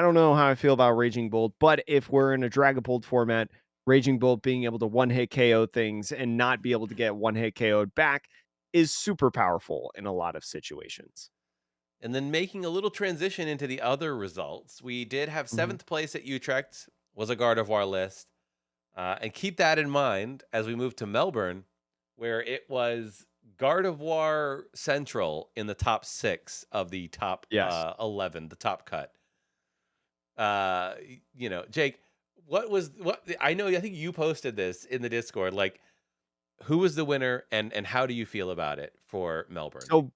don't know how I feel about Raging Bolt, but if we're in a Dragapult format, Raging Bolt being able to one-hit KO things and not be able to get one-hit KO'd back is super powerful in a lot of situations. And then making a little transition into the other results, we did have Mhm. seventh place at Utrecht was a Gardevoir list. And keep that in mind as we move to Melbourne, where it was Gardevoir Central in the top 6 of the top Yes. 11, the top cut. Jake, what I know, I think you posted this in the Discord. Like, who was the winner and how do you feel about it for Melbourne? So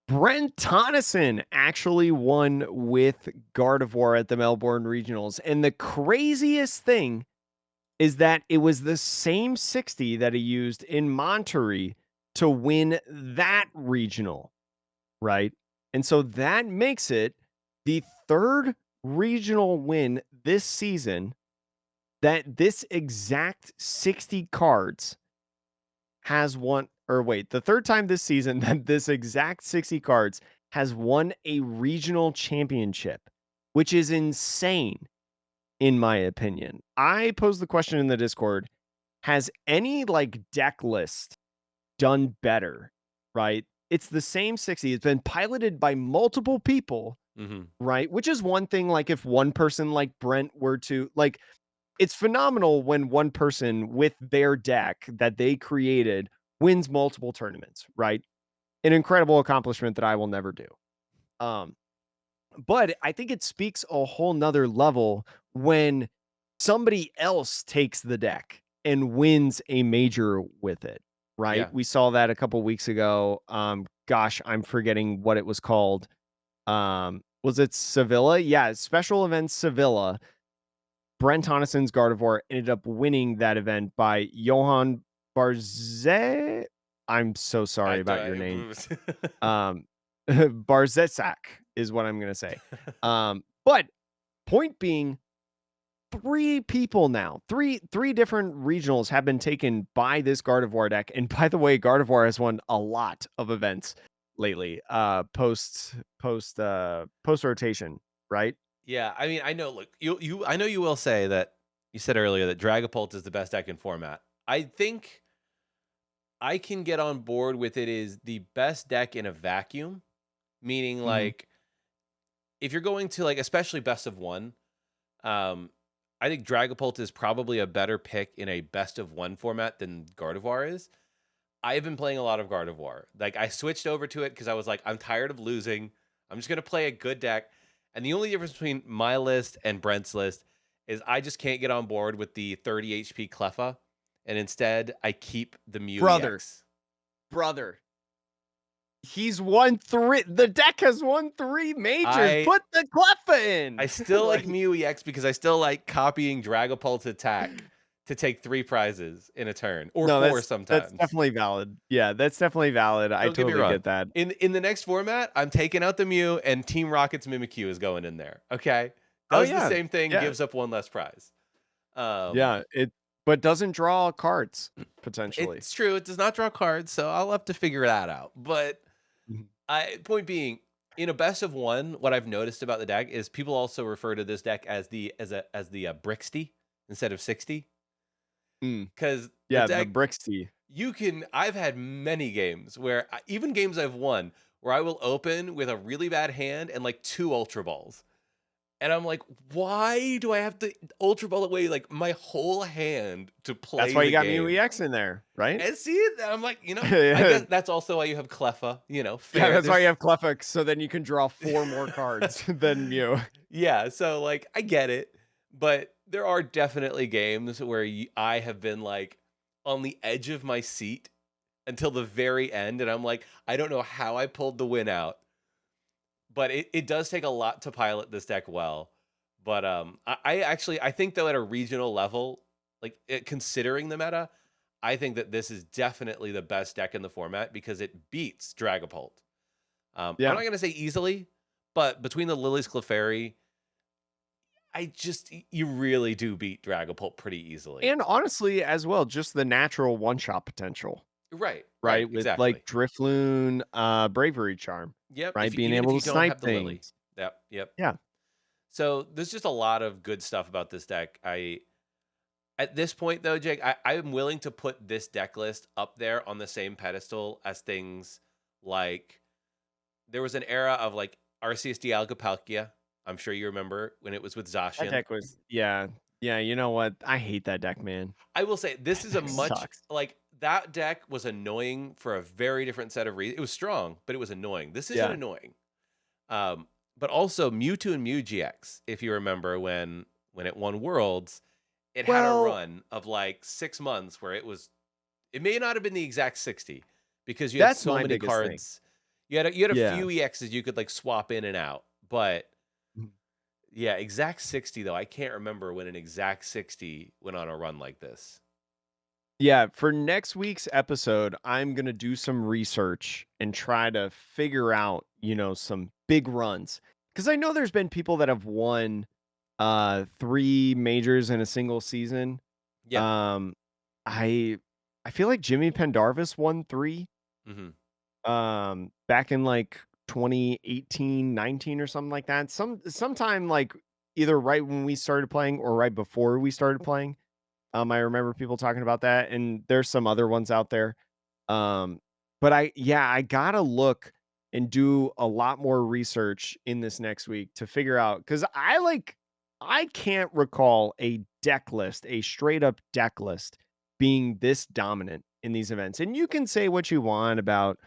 Brent Tonneson actually won with Gardevoir at the Melbourne Regionals. And the craziest thing is that it was the same 60 that he used in Monterey to win that regional, right? And so that makes it the third regional win this season that this exact 60 cards has won, or wait, the third time this season that this exact 60 cards has won a regional championship, which is insane in my opinion. I posed the question in the Discord, has any like deck list done better, right? It's the same 60. It's been piloted by multiple people, Mhm. right? Which is one thing, like if one person like Brent were to like, it's phenomenal when one person with their deck that they created wins multiple tournaments, right? An incredible accomplishment that I will never do. Um, but I think it speaks a whole nother level when somebody else takes the deck and wins a major with it, right? Yeah. We saw that a couple weeks ago. Gosh, I'm forgetting what it was called. Was it Sevilla? Yeah, Special Events Sevilla. Brent Tonnison's Gardevoir ended up winning that event by Johan Barze. I'm so I sorry do about your I name. Um, Barzetsak is what I'm gonna say. But point being, 3 people now, 3 different regionals have been taken by this Gardevoir deck, and by the way, Gardevoir has won a lot of events lately, post rotation, right? Yeah, I mean, I know, look, I know you will say that you said earlier that Dragapult is the best deck in format. I think I can get on board with it is the best deck in a vacuum, meaning Mhm. like if you're going to like especially best of one, um I think Dragapult is probably a better pick in a best of one format than Gardevoir is. I've been playing a lot of Gardevoir. Like I switched over to it because I was like, I'm tired of losing. I'm just gonna play a good deck. And the only difference between my list and Brent's list is I just can't get on board with the 30 HP Cleffa, and instead I keep the Mew Brother, EX. brother, he's won 3 the deck has won 3 majors, I put the Cleffa I in. still like Like, Mew EX because I still like copying Dragapult's attack to take 3 prizes in a turn or no, 4 that's sometimes. definitely valid. Yeah, that's definitely valid. I Don't get me totally wrong. get that. In the next format, I'm taking out the Mew and Team Rocket's Mimikyu is going in there. Okay, Oh, does the yeah. same thing, Yeah. gives up one less prize. Um, Yeah, but doesn't draw cards, potentially. it's true. It does not draw cards, so I'll have to figure that out. But Mhm. I point being, in a best of one, what I've noticed about the deck is people also refer to this deck as the Brixty instead of 60 Mm. because the Yeah, the deck Brixty. you can. I've had many games where even games I've won where I will open with a really bad hand and like 2 Ultra Balls. And I'm like, why do I have to Ultra Ball away like my whole hand to That's play why you the got Mew game? EX in there, right? And see, I'm like, I Yeah, guess that's also why you have Cleffa, fair. that's why you There's have Clefairy, so then you can draw 4 more cards than Mew. yeah, so like I get it, but there are definitely games where I have been like on the edge of my seat until the very end, and I'm like, I don't know how I pulled the win out, but it does take a lot to pilot this deck well. But I actually I think though at a regional level, like considering the meta, I think that this is definitely the best deck in the format because it beats Dragapult. I'm Yeah. not gonna say easily, but between the Lily's Clefairy, you really do beat Dragapult pretty easily. And honestly, as well, just the natural one-shot potential, Right, right, right? With, like, exactly. Drifloon, Bravery Charm, Yep. right? Being Even if able you to don't snipe have the Lily. things. Yep, yep. Yeah. So there's just a lot of good stuff about this deck. At this point though, Jake, I'm willing to put this deck list up there on the same pedestal as things like there was an era of like RCSD Algapalkia. I'm sure you remember when it was with That Zacian. deck was yeah. Yeah, you know what? I hate that deck, man. I will say this That is a deck much sucks. like that deck was annoying for a very different set of reasons. It was strong, but it was annoying. This isn't Yeah. annoying. Um, but also Mewtwo and Mew GX, if you remember when it won Worlds, it had a Well, run of like 6 months where it may not have been the exact 60 because you had that's so my many biggest thing. cards. You had a Yeah. few EXs you could like swap in and out, but Mhm. yeah, exact 60 though. I can't remember when an exact 60 went on a run like this. Yeah, for next week's episode, I'm gonna do some research and try to figure out, some big runs. Because I know there's been people that have won 3 majors in a single season. Yeah. Um, I I feel like Jimmy Pendarvis won 3, Mhm. back in, like, 2018, 19 or something like that. Sometime, like, either right when we started playing or right before we started playing. I remember people talking about that, and there's some other ones out there. Um, but I gotta look and do a lot more research in this next week to figure out because I can't recall a deck list, a straight up deck list being this dominant in these events. And you can say what you want about,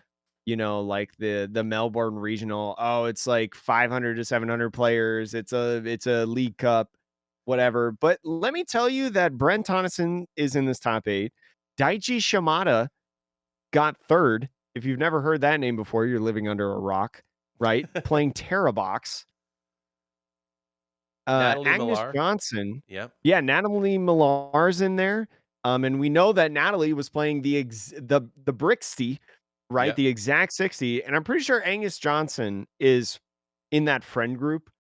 like the Melbourne regional. Oh, it's like 500 to 700 players. It's a league cup, whatever. But let me tell you that Brent Tonneson is in this top 8. Daichi Shimada got 3rd. If you've never heard that name before, you're living under a rock, right? Playing Terrabox. Natalie Agnes Millar. Johnson. Yep. Yeah, Natalie Millar's in there. And we know that Natalie was playing the Brixty, right? Yep. The exact 60. And I'm pretty sure Angus Johnson is in that friend group.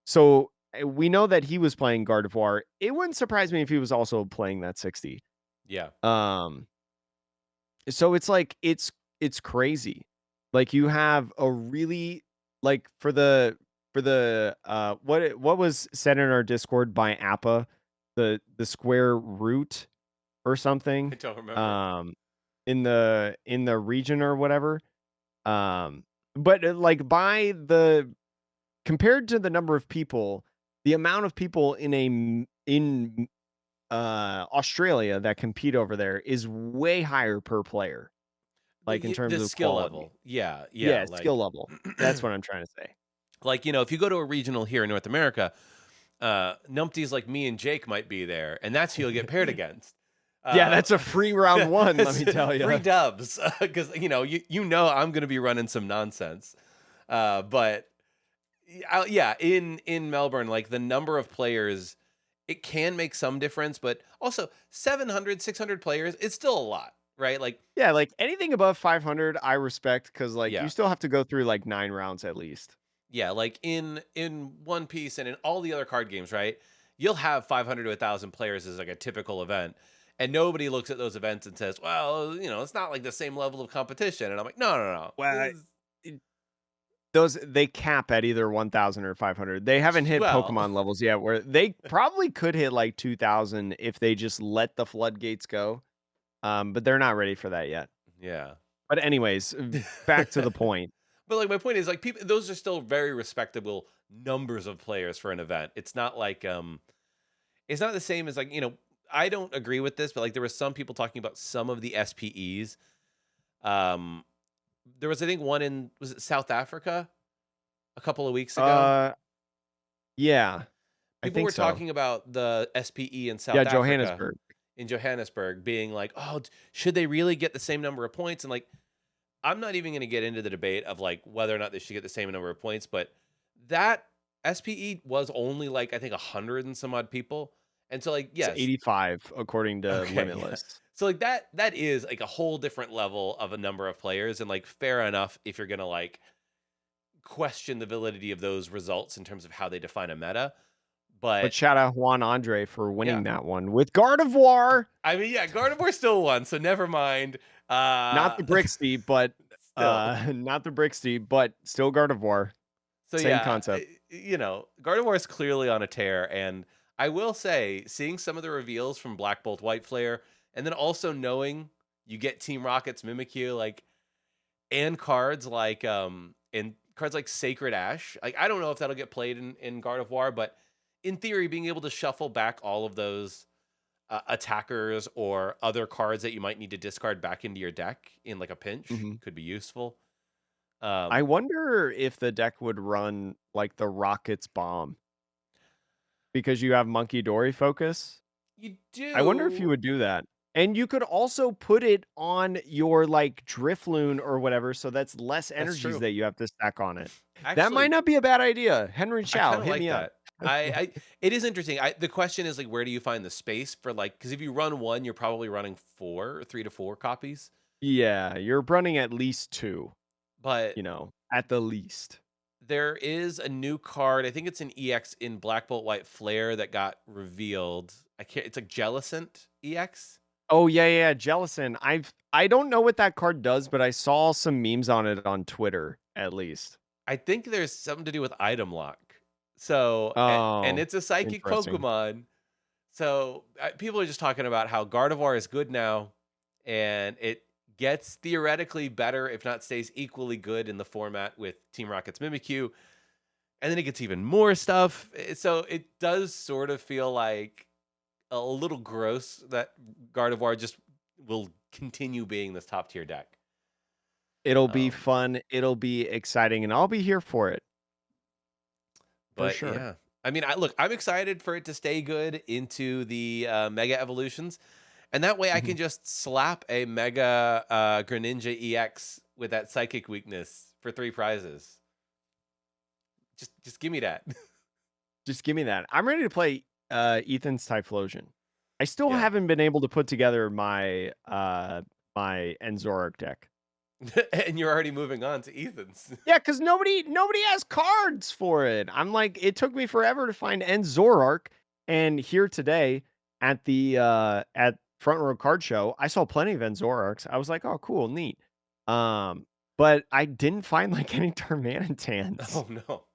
So we know that he was playing Gardevoir. It wouldn't surprise me if he was also playing that 60. Yeah. Um, so it's like it's crazy. Like you have a really like for the what was said in our Discord by Appa, the square root or I something don't remember. um in the region or whatever. Um but like by the compared to the number of people, the amount of people in Australia that compete over there is way higher per player, like, in terms The of skill quality. level. Yeah, yeah, Yeah, skill like level. That's what I'm trying to say. like, if you go to a regional here in North America, numpties like me and Jake might be there, and that's who you'll get paired against. Yeah, Uh, that's a free round 1, let it's me tell free you. dubs because you know I'm gonna be running some nonsense. But yeah, in Melbourne, like the number of players, it can make some difference, but also 700, 600 players, it's still a lot, right? Like, Yeah, like, anything above 500, I respect because like, you yeah. still have to go through, like, 9 rounds at least. Yeah, like in One Piece and in all the other card games, right? You'll have 500 to 1,000 players as like a typical event, and nobody looks at those events and says, "Well, it's not like the same level of competition." And I'm like, "No, no, no. Well, it those they cap at either 1,000 or 500. They haven't hit Well, Pokemon levels yet where they probably could hit, like, 2,000 if they just let the floodgates go, but they're not ready for that yet. yeah." But anyways, back to the point. But like my point is like people those are still very respectable numbers of players for an event. It's not the same as like, I don't agree with this, but like there was some people talking about some of the SPEs. Um there was I think one in was it South Africa a couple of weeks ago? Uh, yeah, I People think were so. talking about the SPE in Yeah, South Africa, Johannesburg. in Johannesburg, being like, "Oh, should they really get the same number of points?" And like, I'm not even going to get into the debate of like whether or not they should get the same number of points, but that SPE was only like I think 100 and some odd people, and so like It's yes, 85 according to okay, yeah. Limitless. So like that is like a whole different level of a number of players, and like fair enough if you're gonna like question the validity of those results in terms of how they define a meta, But but shout out Juan Andre for yeah. winning that one with Gardevoir, I mean, yeah, Gardevoir still won, so never mind. not the Brixty, but Still. not the Brixty, but still Gardevoir. So Same yeah, concept. Gardevoir is clearly on a tear, and I will say, seeing some of the reveals from Black Bolt White Flare, and then also knowing you get Team Rocket's Mimikyu, like, and cards like Sacred Ash. Like, I don't know if that'll get played in Gardevoir, but in theory, being able to shuffle back all of those attackers or other cards that you might need to discard back into your deck in like a pinch Mhm. could be useful. I Um, wonder if the deck would run like the Rockets bomb because you have Monkey Dory focus. you I wonder if you do. would do that. And you could also put it on your, like, Drifloon or whatever, so that's less That's energies true. that you have to stack on it. That might Actually, not be a bad idea. Henry I Chow, kind of hit like me up. that. I it is interesting. The question is like, where do you find the space for like? Because if you run one, you're probably running 3 to 4 copies. Yeah, you're running at least 2, But at the least. there is a new card. I think it's an EX in Black Bolt White Flare that got revealed. I can't. It's like Jellicent EX. Oh, yeah, yeah, yeah, Jellison. I don't know what that card does, but I saw some memes on it on Twitter, at least. I think there's something to do with item lock. So, and Oh, it's a psychic interesting. Pokemon. So people are just talking about how Gardevoir is good now, and it gets theoretically better, if not stays equally good in the format with Team Rocket's Mimikyu, and then it gets even more stuff. So it does sort of feel like a little gross that Gardevoir just will continue being this top tier deck. It'll be Um, fun, it'll be exciting, and I'll be here for it, for but sure. yeah, I mean, I'm excited for it to stay good into the Mega Evolutions. And that way I Mhm. can just slap a Mega Greninja EX with that psychic weakness for 3 prizes. Just give me that. Just give me that. I'm ready to play, Ethan's Typhlosion. I still Yeah. haven't been able to put together my Enzoric deck. And you're already moving on to Ethan's. Yeah, because nobody has cards for it. I'm like, it took me forever to find Enzorark, and here today at Front Row Card Show, I saw plenty of Enzorarks. I was like, "Oh, cool, neat." Um, but I didn't find, like, any Darmanitans Oh no.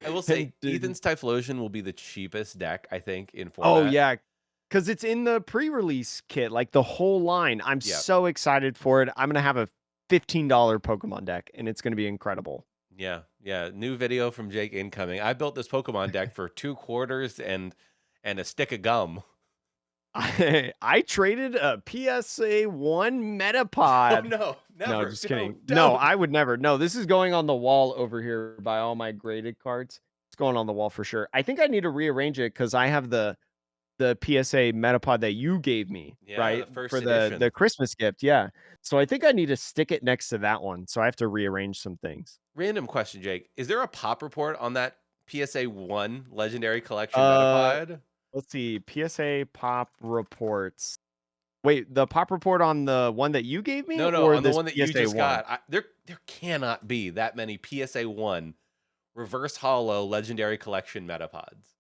I will say and didn't. Ethan's Typhlosion will be the cheapest deck, I think, in Oh, format. yeah, because it's in the pre-release kit, like, the whole line. I'm Yeah. so excited for it. I'm gonna have a $15 Pokemon deck, and it's gonna be incredible. Yeah. Yeah. New video from Jake incoming. I built this Pokemon deck for 2 quarters and a stick of gum. I traded a PSA 1 Oh Metapod. no, No, never. just No, kidding. No, don't. I would never. No, this is going on the wall over here by all my graded cards. It's going on the wall for sure. I think I need to rearrange it because I have the PSA Metapod that you gave me, Yeah, right? the first For the edition. Christmas gift. Yeah. So I think I need to stick it next to that one. So I have to rearrange some things. Random question, Jake. Is there a pop report on that PSA 1 Legendary Collection Uh Metapod? let's see. PSA pop reports. Wait, the pop report on the one that you gave me No, no, or on the this one that you PSA just one? got. There cannot be that many PSA 1 Reverse Hollow Legendary Collection Metapods.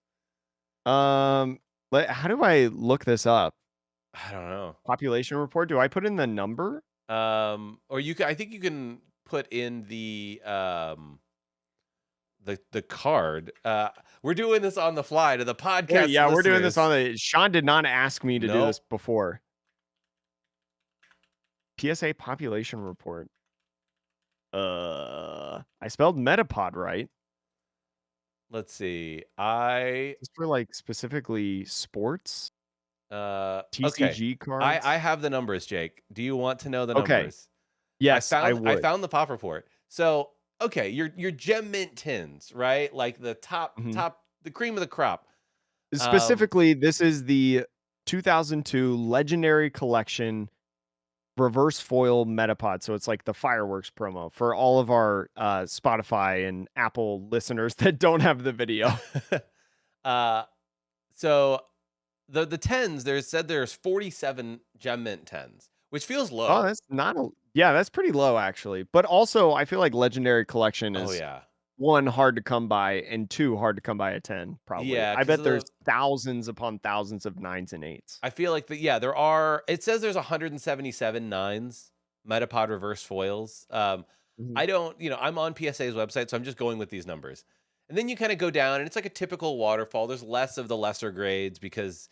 Um, how do I look this up? I don't know. Population report? Do I put in the number? Or you can I think you can put in the card. We're doing this on the fly to the podcast Yeah, we're doing this on listeners. the Sean did not ask me to do this Nope. before. PSA population report. I spelled Metapod right. Let's see. I Just for like specifically sports, okay. TCG I cards. have the numbers, Jake. Do you want to know the Okay. numbers? Yes, I I would. found the pop report. So, okay, your gem mint tins, right? Like the Mhm. top the cream of the crop. Um Specifically, this is the 2002 Legendary Collection reverse foil Metapod. So it's like the fireworks promo for all of our Spotify and Apple listeners that don't have the video. uh so the tens there's 47 gem mint tens, which feels Oh, low. that's not a yeah, that's pretty low actually. But also, I feel like Legendary Collection Oh is yeah. one hard to come by and two hard to come by a 10 probably. Yeah, I cuz bet of there's the thousands upon thousands of nines and eights. I feel like yeah, there are it says there's 177 nines Metapod reverse foils. Mhm. I don't, I'm on PSA's website, so I'm just going with these numbers. And then you kind of go down and it's like a typical waterfall. There's less of the lesser grades because,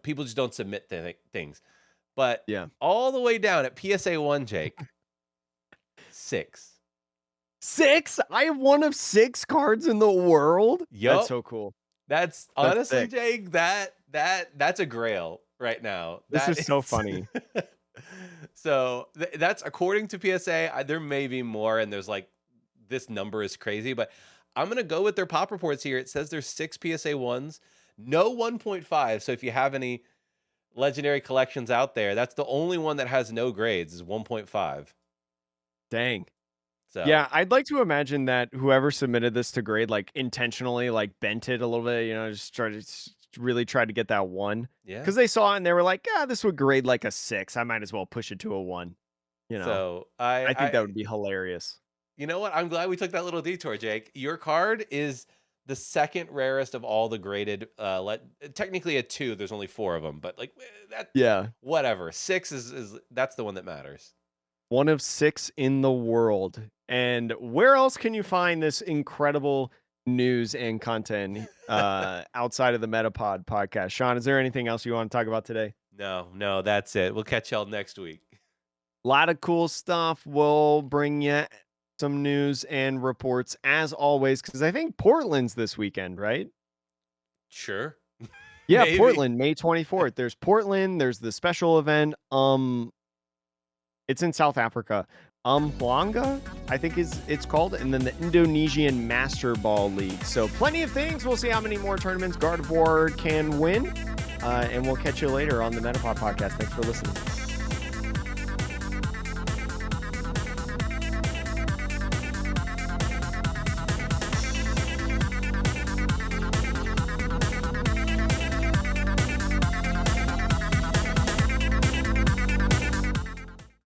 people just don't submit things. But Yeah. all the way down at PSA 1, Jake, 6. 6? I have one of 6 cards in the world? That's Yup. so cool. That's That's honestly, sick. Jake, that's a grail right now. This That is so is funny. so that's according to PSA. There may be more, and there's like this number is crazy, but I'm gonna go with their pop reports here. It says there's 6 PSA 1s, no 1.5. So if you have any legendary collections out there, that's the only one that has no grades is 1.5. Dang. So, Yeah, I'd like to imagine that whoever submitted this to grade, like, intentionally, like, bent it a little bit, just try to really try to get that 1 yeah. because they saw it and they were like, "Ah, this would grade like a 6. I might as well push it to a 1." You know? So, I think that would be hilarious. you know what? I'm glad we took that little detour, Jake. Your card is the second rarest of all the graded. Technically a 2. There's only 4 of them, but like that, Yeah. whatever. 6 is that's the one that matters. 1 of 6 in the world. And where else can you find this incredible news and content, outside of the Metapod podcast? Sean, is there anything else you wanna talk about today? No, no, that's it. We'll catch y'all next week. Lot of cool stuff. We'll bring you some news and reports as always, because I think Portland's this weekend, right? Sure, Yeah, maybe. Portland, May 24th. There's Portland, there's the special event. It's in South Africa. Umhlanga, I think is it's called, and then the Indonesian Master Ball League. So plenty of things. We'll see how many more tournaments Gardevoir can win. And we'll catch you later on the Metapod podcast. Thanks for listening.